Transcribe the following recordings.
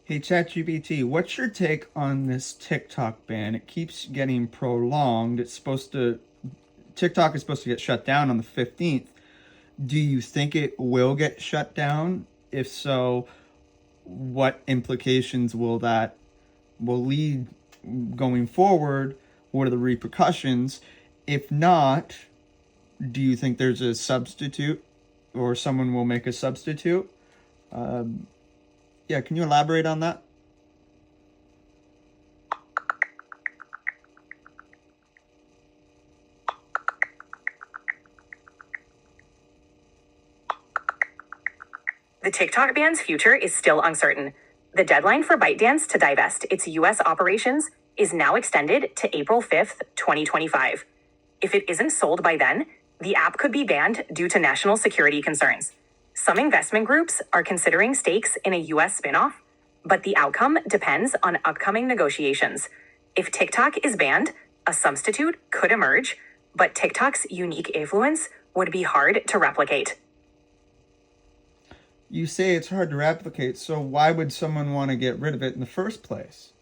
Hey ChatGPT, what's your take on this TikTok ban? It keeps getting prolonged. TikTok is supposed to get shut down on the 15th. Do you think it will get shut down? If so, what implications will lead going forward? What are the repercussions? If not, do you think there's a substitute or someone will make a substitute? Yeah, can you elaborate on that? The TikTok ban's future is still uncertain. The deadline for ByteDance to divest its U.S. operations is now extended to April 5th, 2025. If it isn't sold by then, the app could be banned due to national security concerns. Some investment groups are considering stakes in a U.S. spinoff, but the outcome depends on upcoming negotiations. If TikTok is banned, a substitute could emerge, but TikTok's unique influence would be hard to replicate. You say it's hard to replicate, so why would someone want to get rid of it in the first place?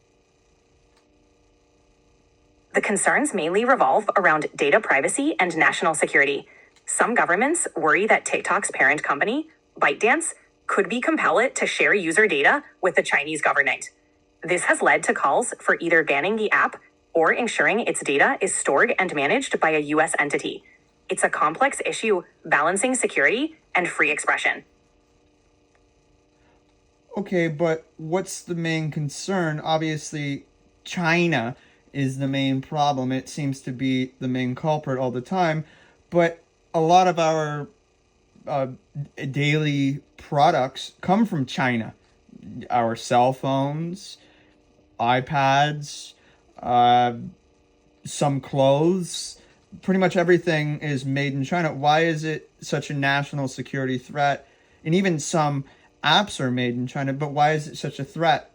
The concerns mainly revolve around data privacy and national security. Some governments worry that TikTok's parent company, ByteDance, could be compelled to share user data with the Chinese government. This has led to calls for either banning the app or ensuring its data is stored and managed by a U.S. entity. It's a complex issue balancing security and free expression. Okay, but what's the main concern? Obviously, China is the main problem. It seems to be the main culprit all the time. But a lot of our uh, daily products come from China. Our cell phones, iPads, uh, some clothes, pretty much everything is made in China. Why is it such a national security threat? And even some apps are made in China, but why is it such a threat?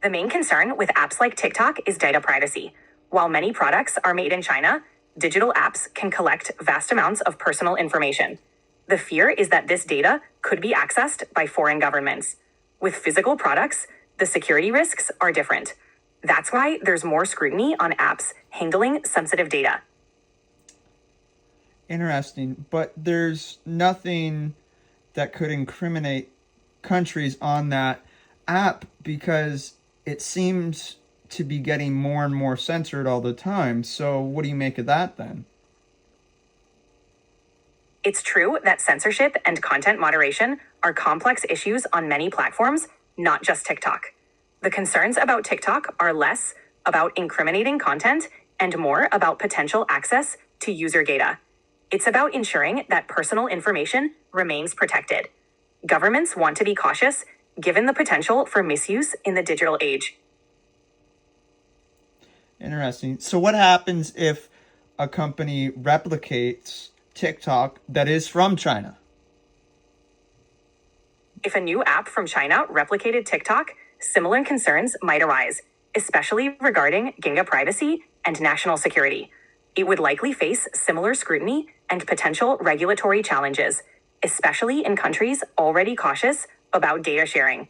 The main concern with apps like TikTok is data privacy. While many products are made in China, digital apps can collect vast amounts of personal information. The fear is that this data could be accessed by foreign governments. With physical products, the security risks are different. That's why there's more scrutiny on apps handling sensitive data. Interesting, but there's nothing that could incriminate countries on that app because it seems to be getting more and more censored all the time. So what do you make of that then? It's true that censorship and content moderation are complex issues on many platforms, not just TikTok. The concerns about TikTok are less about incriminating content and more about potential access to user data. It's about ensuring that personal information remains protected. Governments want to be cautious given the potential for misuse in the digital age. Interesting. So what happens if a company replicates TikTok that is from China? If a new app from China replicated TikTok, similar concerns might arise, especially regarding data privacy and national security. It would likely face similar scrutiny and potential regulatory challenges, especially in countries already cautious about data sharing.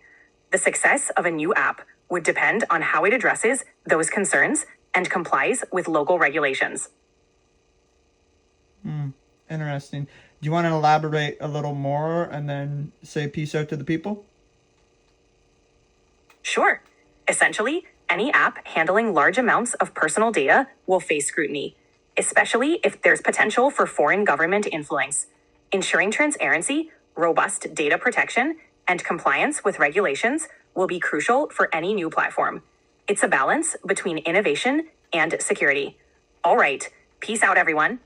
The success of a new app would depend on how it addresses those concerns and complies with local regulations. Interesting. Do you want to elaborate a little more and then say peace out to the people? Sure. Essentially, any app handling large amounts of personal data will face scrutiny, especially if there's potential for foreign government influence. Ensuring transparency, robust data protection, and compliance with regulations will be crucial for any new platform. It's a balance between innovation and security. All right, peace out, everyone.